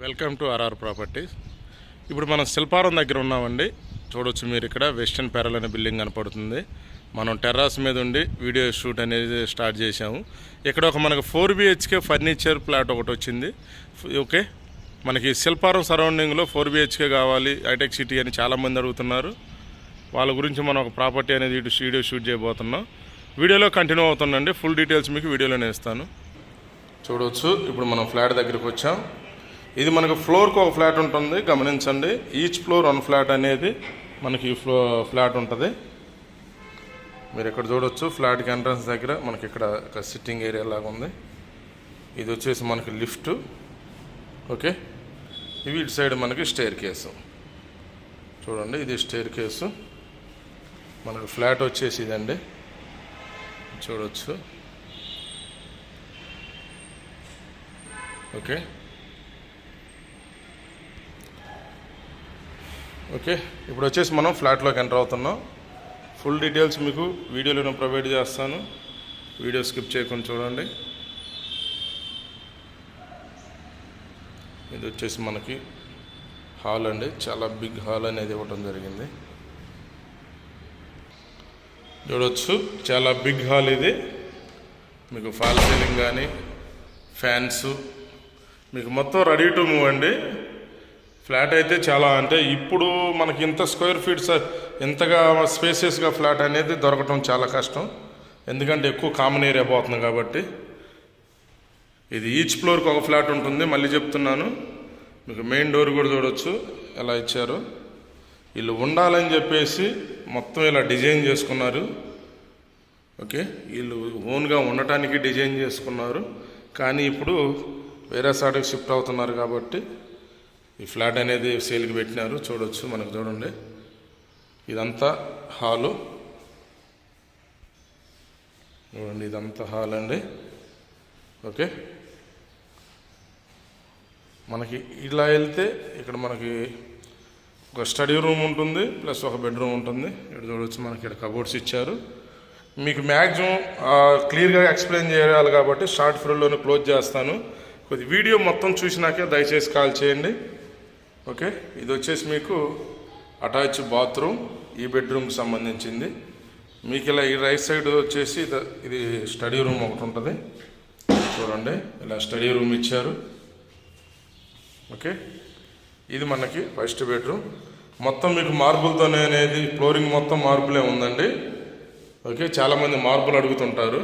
Welcome to RR properties. ఇప్పుడు మనం శిల్పారం దగ్గర ఉన్నామండి. చూడవచ్చు మీరు ఇక్కడ వెస్టర్న్ పెరల్ అనే బిల్డింగ్ కనపడుతుంది. మనం టెర్రాస్ మీద ఉండి వీడియో షూట్ అనేది స్టార్ట్ చేసాము. ఇక్కడ ఒక మనకు 4 BHK ఫర్నిచర్ ప్లాట్ ఒకటి వచ్చింది. ఓకే, మనకి శిల్పారం సరౌండింగ్లో 4 BHK కావాలి హైటెక్ సిటీ అని చాలామంది అడుగుతున్నారు. వాళ్ళ గురించి మనం ఒక ప్రాపర్టీ అనేది వీడియో షూట్ చేయబోతున్నాం. వీడియోలో కంటిన్యూ అవుతుందండి. ఫుల్ డీటెయిల్స్ మీకు వీడియోలోనే ఇస్తాను. చూడవచ్చు ఇప్పుడు మనం ఫ్లాట్ దగ్గరికి వచ్చాం. ఇది మనకు ఫ్లోర్కి ఒక ఫ్లాట్ ఉంటుంది, గమనించండి. ఈచ్ ఫ్లోర్ 1 ఫ్లాట్ అనేది మనకి ఈ ఫ్లాట్ ఉంటుంది. మీరు ఇక్కడ చూడవచ్చు ఫ్లాట్కి ఎంట్రన్స్ దగ్గర మనకి ఇక్కడ ఒక సిట్టింగ్ ఏరియా లాగా ఉంది. ఇది వచ్చేసి మనకి లిఫ్ట్. ఓకే, ఇవి ఇటు సైడ్ మనకి స్టేర్ కేసు. చూడండి, ఇది స్టేర్ కేసు. మనకు ఫ్లాట్ వచ్చేసి ఇదండి, చూడవచ్చు. ఓకే ఓకే ఇప్పుడు వచ్చేసి మనం ఫ్లాట్లోకి ఎంటర్ అవుతున్నాం. ఫుల్ డీటెయిల్స్ మీకు వీడియోలో ప్రొవైడ్ చేస్తాను. వీడియో స్కిప్ చేయకుండా చూడండి. ఇది వచ్చేసి మనకి హాల్ అండి, చాలా బిగ్ హాల్ అనేది ఇవ్వడం జరిగింది. చూడవచ్చు, చాలా బిగ్ హాల్ ఇది. మీకు ఫాల్ సీలింగ్ కానీ ఫ్యాన్స్ మీకు మొత్తం రెడీ టు మూవ్ అండి. ఫ్లాట్ అయితే చాలా, అంటే ఇప్పుడు మనకి ఇంత స్క్వేర్ ఫీట్స్ ఇంతగా స్పేసియస్గా ఫ్లాట్ అనేది దొరకటం చాలా కష్టం. ఎందుకంటే ఎక్కువ కామన్ ఏరియా పోతుంది కాబట్టి. ఇది ఈచ్ ఫ్లోర్కి ఒక ఫ్లాట్ ఉంటుంది. మళ్ళీ చెప్తున్నాను, మీకు మెయిన్ డోర్ కూడా చూడవచ్చు ఎలా ఇచ్చారు. వీళ్ళు ఉండాలని చెప్పేసి మొత్తం ఇలా డిజైన్ చేసుకున్నారు. ఓకే, వీళ్ళు ఓన్గా ఉండటానికి డిజైన్ చేసుకున్నారు. కానీ ఇప్పుడు వేరే సైడ్కి షిఫ్ట్ అవుతున్నారు కాబట్టి ఈ ఫ్లాట్ అనేది సేల్కి పెట్టినారు. చూడవచ్చు, మనకు చూడండి, ఇదంతా హాలు. చూడండి, ఇదంతా హాల్ అండి. ఓకే, మనకి ఇలా వెళ్తే ఇక్కడ మనకి ఒక స్టడీ రూమ్ ఉంటుంది, ప్లస్ ఒక బెడ్రూమ్ ఉంటుంది. ఇక్కడ చూడవచ్చు, మనకి ఇక్కడ కబోర్డ్స్ ఇచ్చారు. మీకు మ్యాక్సిమం క్లియర్గా ఎక్స్ప్లెయిన్ చేయాలి కాబట్టి షార్ట్ ఫిల్మ్లోనే క్లోజ్ చేస్తాను. కొద్ది వీడియో మొత్తం చూసినాకే దయచేసి కాల్ చేయండి. ఓకే, ఇది వచ్చేసి మీకు అటాచ్ బాత్రూమ్, ఈ బెడ్రూమ్కి సంబంధించింది. మీకు ఇలా ఈ రైట్ సైడ్ వచ్చేసి ఇది స్టడీ రూమ్ ఒకటి ఉంటుంది. చూడండి, ఇలా స్టడీ రూమ్ ఇచ్చారు. ఓకే, ఇది మనకి ఫస్ట్ బెడ్రూమ్. మొత్తం మీకు మార్బుల్తోనే అనేది ఫ్లోరింగ్ మొత్తం మార్బులే ఉందండి. ఓకే, చాలామంది మార్బుల్ అడుగుతుంటారు.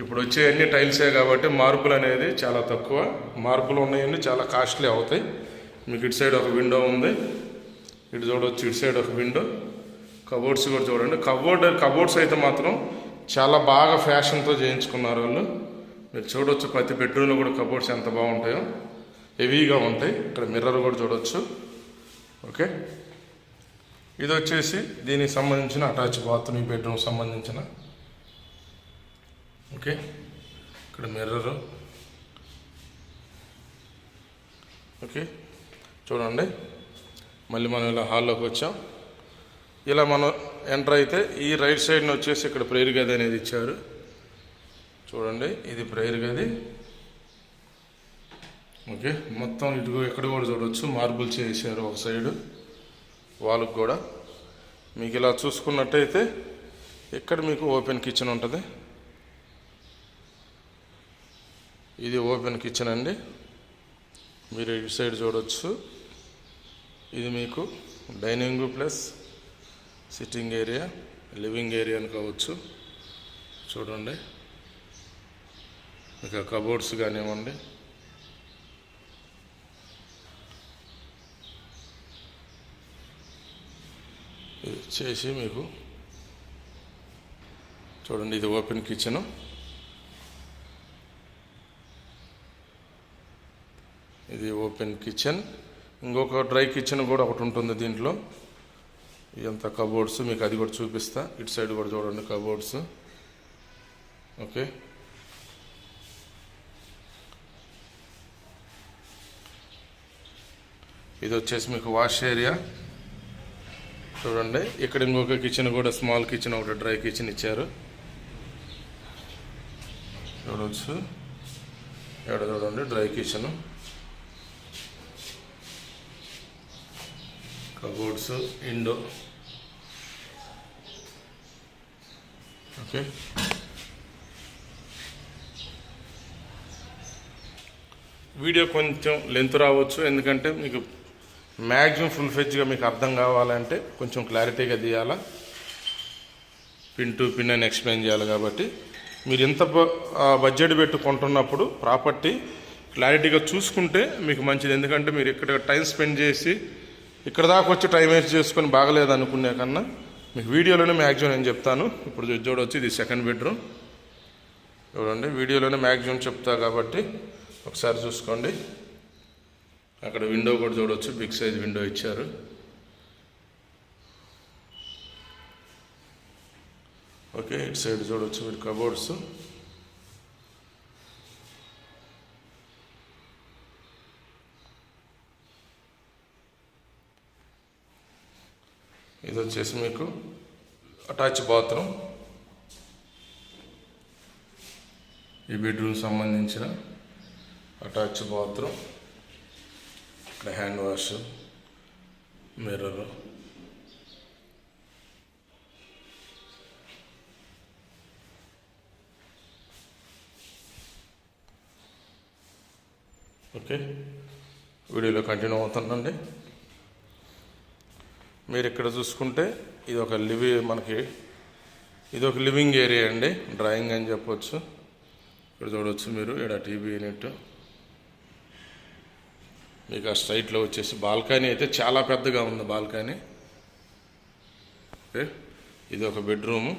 ఇప్పుడు వచ్చే అన్ని టైల్సే కాబట్టి మార్బుల్ అనేది చాలా తక్కువ. మార్బుల్ ఉన్నాయన్నీ చాలా కాస్ట్లీ అవుతాయి. మీకు ఇటు సైడ్ ఒక విండో ఉంది, ఇటు చూడవచ్చు, ఇటు సైడ్ ఒక విండో. కబోర్డ్స్ కూడా చూడండి. కబోర్డ్స్ అయితే మాత్రం చాలా బాగా ఫ్యాషన్తో చేయించుకున్నారు వాళ్ళు. మీరు చూడవచ్చు, ప్రతి బెడ్రూమ్లో కూడా కబోర్డ్స్ ఎంత బాగుంటాయో, హెవీగా ఉంటాయి. ఇక్కడ మిర్రర్ కూడా చూడవచ్చు. ఓకే, ఇది వచ్చేసి దీనికి సంబంధించిన అటాచ్ బాత్రూమ్, ఈ బెడ్రూమ్ సంబంధించిన. ఓకే, ఇక్కడ మిర్రరు. ఓకే, చూడండి, మళ్ళీ మనం ఇలా హాల్లోకి వచ్చాం. ఇలా మనం ఎంటర్ అయితే ఈ రైట్ సైడ్ని వచ్చేసి ఇక్కడ ప్రేయర్ గది అనేది ఇచ్చారు. చూడండి, ఇది ప్రేయర్ గది. ఓకే, మొత్తం ఇటు ఎక్కడ కూడా చూడవచ్చు మార్బుల్ చేశారు ఒక సైడు వాళ్ళకు కూడా. మీకు ఇలా చూసుకున్నట్టయితే ఇక్కడ మీకు ఓపెన్ కిచెన్ ఉంటుంది. ఇది ఓపెన్ కిచెన్ అండి. మీరు ఇటు సైడ్ చూడవచ్చు. ఇది మీకు dining plus sitting area, living area అని కావచ్చు. చూడండి, ఇక కబోర్డ్స్ కానివ్వండి. ఇది వచ్చేసి మీకు చూడండి, ఇది ఓపెన్ కిచెను. ఇది ఓపెన్ కిచెన్. ఇంకొక డ్రై కిచెన్ కూడా ఒకటి ఉంటుంది దీంట్లో. ఇదంతా కబోర్డ్స్, మీకు అది కూడా చూపిస్తా. ఇటు సైడ్ కూడా చూడండి కబోర్డ్స్. ఓకే, ఇది వచ్చేసి మీకు వాష్ ఏరియా. చూడండి, ఇక్కడ ఇంకొక కిచెన్ కూడా స్మాల్ కిచెన్, ఒకటి డ్రై కిచెన్ ఇచ్చారు. చూడవచ్చు, ఇక్కడ చూడండి dry kitchen. Cupboards Indo. Okay, video కొంచెం లెంత్ రావచ్చు, ఎందుకంటే మీకు మ్యాక్సిమం ఫుల్ ఫెజ్గా మీకు అర్థం కావాలంటే కొంచెం క్లారిటీగా తీయాలా, పిన్ టు పిన్ అని ఎక్స్ప్లెయిన్ చేయాలి. కాబట్టి మీరు ఎంత బడ్జెట్ పెట్టి కొంటున్నప్పుడు ప్రాపర్టీ క్లారిటీగా చూసుకుంటే మీకు మంచిది. ఎందుకంటే మీరు ఇక్కడ టైం స్పెండ్ చేసి ఇక్కడ దాకా వచ్చి టైం వేస్ట్ చేసుకొని బాగలేదు అనుకునే కన్నా మీకు వీడియోలోనే మ్యాక్సిమం నేను చెప్తాను. ఇప్పుడు చూడవచ్చు, ఇది సెకండ్ బెడ్రూమ్. చూడండి, వీడియోలోనే మ్యాక్సిమం చెప్తా కాబట్టి ఒకసారి చూసుకోండి. అక్కడ విండో కూడా చూడవచ్చు, బిగ్ సైజ్ విండో ఇచ్చారు. ఓకే, ఇటు సైడ్ చూడవచ్చు మీరు కబోర్డ్స్. ఇది వచ్చేసి మీకు అటాచ్ బాత్రూమ్. ఈ బెడ్రూమ్ సంబంధించిన అటాచ్ బాత్రూమ్. ఇక్కడ హ్యాండ్ వాష్, మిర్రర్. ఓకే, వీడియోలో కంటిన్యూ అవుతుందండి. మీరు ఇక్కడ చూసుకుంటే ఇది ఒక ఇది ఒక లివింగ్ ఏరియా అండి, డ్రాయింగ్ అని చెప్పవచ్చు. ఇక్కడ చూడవచ్చు మీరు, ఇక్కడ టీవీ యూనిట్. మీకు ఆ స్ట్రైట్లో వచ్చేసి బాల్కనీ అయితే చాలా పెద్దగా ఉంది బాల్కనీ. ఓకే, ఇది ఒక బెడ్రూము.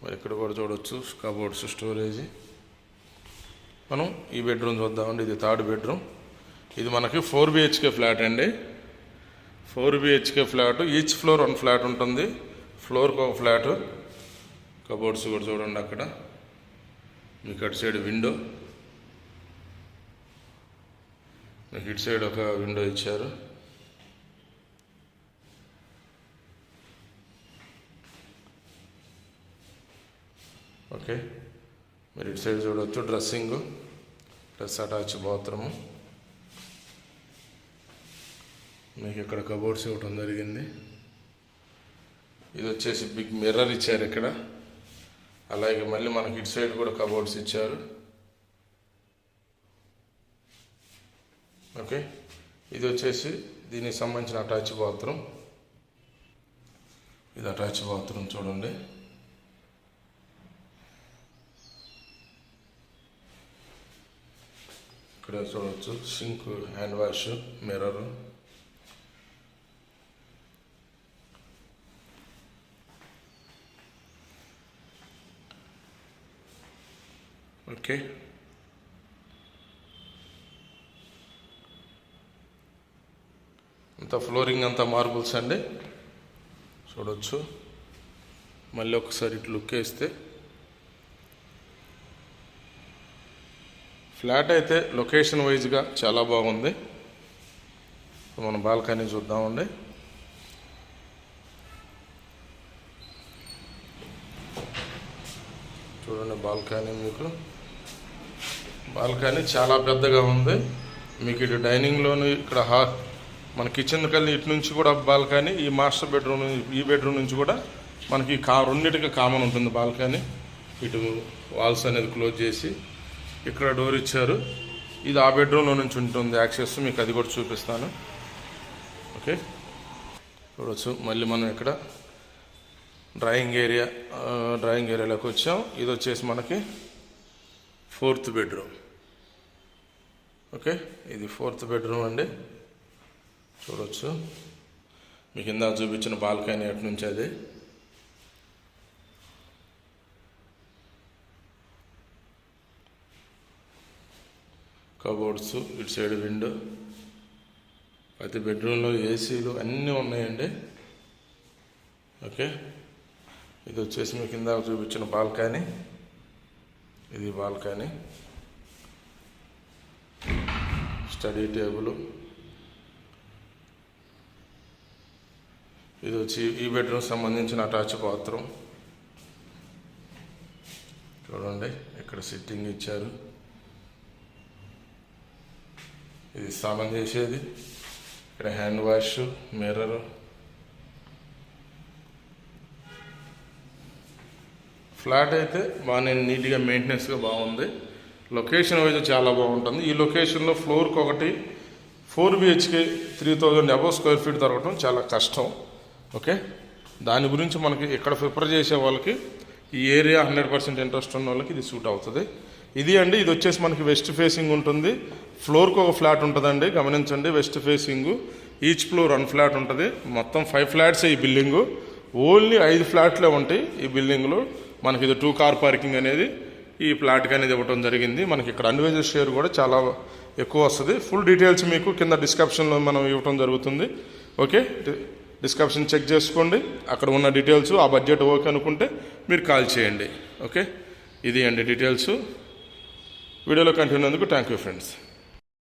మరి ఇక్కడ కూడా చూడవచ్చు కబోర్డ్స్, స్టోరేజ్. మనం ఈ బెడ్రూమ్ చూద్దామండి. ఇది థర్డ్ బెడ్రూమ్. ఇది మనకి 4 BHK ఫ్లాట్ అండి. 4 BHK flat. Each floor 1 flat ఉంటుంది. ఫ్లోర్కి ఒక ఫ్లాట్. కబోర్డ్స్ కూడా చూడండి అక్కడ. మీకు అటు సైడ్ విండో, మీకు ఇటు సైడ్ ఒక విండో ఇచ్చారు. ఓకే, మీరు ఇటు సైడ్ చూడవచ్చు డ్రెస్సింగ్ ప్లస్ అటాచ్ బాత్రూము. మీకు ఇక్కడ కబోర్డ్స్ ఇవ్వటం జరిగింది. ఇది వచ్చేసి బిగ్ మిర్రర్ ఇచ్చారు ఇక్కడ. అలాగే మళ్ళీ మనకి ఇటు సైడ్ కూడా కబోర్డ్స్ ఇచ్చారు. ఓకే, ఇది వచ్చేసి దీనికి సంబంధించిన అటాచ్ బాత్రూమ్. ఇది అటాచ్ బాత్రూమ్ చూడండి. ఇక్కడ చూడవచ్చు sink, hand wash, mirror. Okay, అంతా ఫ్లోరింగ్ అంతా మార్బుల్స్ అండి. చూడవచ్చు. మళ్ళీ ఒకసారి ఇటు లుక్ వేస్తే ఫ్లాట్ అయితే లొకేషన్ వైజ్గా చాలా బాగుంది. మనం బాల్కనీ చూద్దామండి. చూడండి బాల్కనీ. మీకు బాల్కనీ చాలా పెద్దగా ఉంది. మీకు ఇటు డైనింగ్లోను, ఇక్కడ మన కిచెన్ కల్లి ఇటు నుంచి కూడా బాల్కనీ. ఈ మాస్టర్ బెడ్రూమ్, ఈ బెడ్రూమ్ నుంచి కూడా మనకి రెండింటికి కామన్ ఉంటుంది బాల్కనీ. ఇటు వాల్స్ అనేది క్లోజ్ చేసి ఇక్కడ డోర్ ఇచ్చారు. ఇది ఆ బెడ్రూమ్లో నుంచి ఉంటుంది యాక్సెస్. మీకు అది కూడా చూపిస్తాను. ఓకే, చూడవచ్చు. మళ్ళీ మనం ఇక్కడ డ్రాయింగ్ ఏరియాలోకి వచ్చాం. ఇది వచ్చేసి మనకి 4th బెడ్రూమ్. ఓకే, ఇది 4th బెడ్రూమ్ అండి. చూడవచ్చు. మీకు ఇందాక చూపించిన బాల్కనీ అటు నుంచి అది. కబోర్డ్స్, ఇటు సైడ్ విండో. ప్రతి బెడ్రూమ్లో ఏసీలు అన్నీ ఉన్నాయండి. ఓకే, ఇది వచ్చేసి మీకు ఇందాక చూపించిన బాల్కనీ. ఇది బాల్కనీ. Study table. ఇది వచ్చి ఈ బెడ్రూమ్ సంబంధించిన అటాచ్ బాత్రూమ్. చూడండి, ఇక్కడ సిట్టింగ్ ఇచ్చారు. ఇది స్నానం చేసేది. ఇక్కడ హ్యాండ్ వాష్, మిర్రర్, ఫ్లాట్ అయితే బాగానే నీట్గా మెయింటెనెన్స్గా బాగుంది. లొకేషన్ వైజ్ చాలా బాగుంటుంది. ఈ లొకేషన్లో ఫ్లోర్కి ఒకటి 4 BHK 3000 అబవ్ స్క్వేర్ ఫీట్ దొరకడం చాలా కష్టం. ఓకే, దాని గురించి మనకి ఇక్కడ ప్రిఫర్ చేసే వాళ్ళకి ఈ ఏరియా 100% ఇంట్రెస్ట్ ఉన్న వాళ్ళకి ఇది సూట్ అవుతుంది. ఇది వచ్చేసి మనకి వెస్ట్ ఫేసింగ్ ఉంటుంది. ఫ్లోర్కి ఒక ఫ్లాట్ ఉంటుందండి, గమనించండి. West facing, each floor 1 flat ఉంటుంది. మొత్తం 5 ఫ్లాట్స్ ఈ బిల్డింగు. ఓన్లీ 5 ఫ్లాట్లే ఉంటాయి ఈ బిల్డింగ్లో. మనకి ఇది 2 కార్ పార్కింగ్ అనేది ఈ ఫ్లాట్కి అనేది ఇవ్వడం జరిగింది. మనకి ఇక్కడ అన్వేజర్ షేర్ కూడా చాలా ఎక్కువ వస్తుంది. ఫుల్ డీటెయిల్స్ మీకు కింద డిస్క్రిప్షన్లో మనం ఇవ్వడం జరుగుతుంది. ఓకే, డిస్క్రిప్షన్ చెక్ చేసుకోండి, అక్కడ ఉన్న డీటెయిల్స్. ఆ బడ్జెట్ ఓకే అనుకుంటే మీరు కాల్ చేయండి. ఓకే, ఇది డీటెయిల్స్. వీడియోలో కంటిన్యూ అయినందుకు థ్యాంక్ యూ ఫ్రెండ్స్.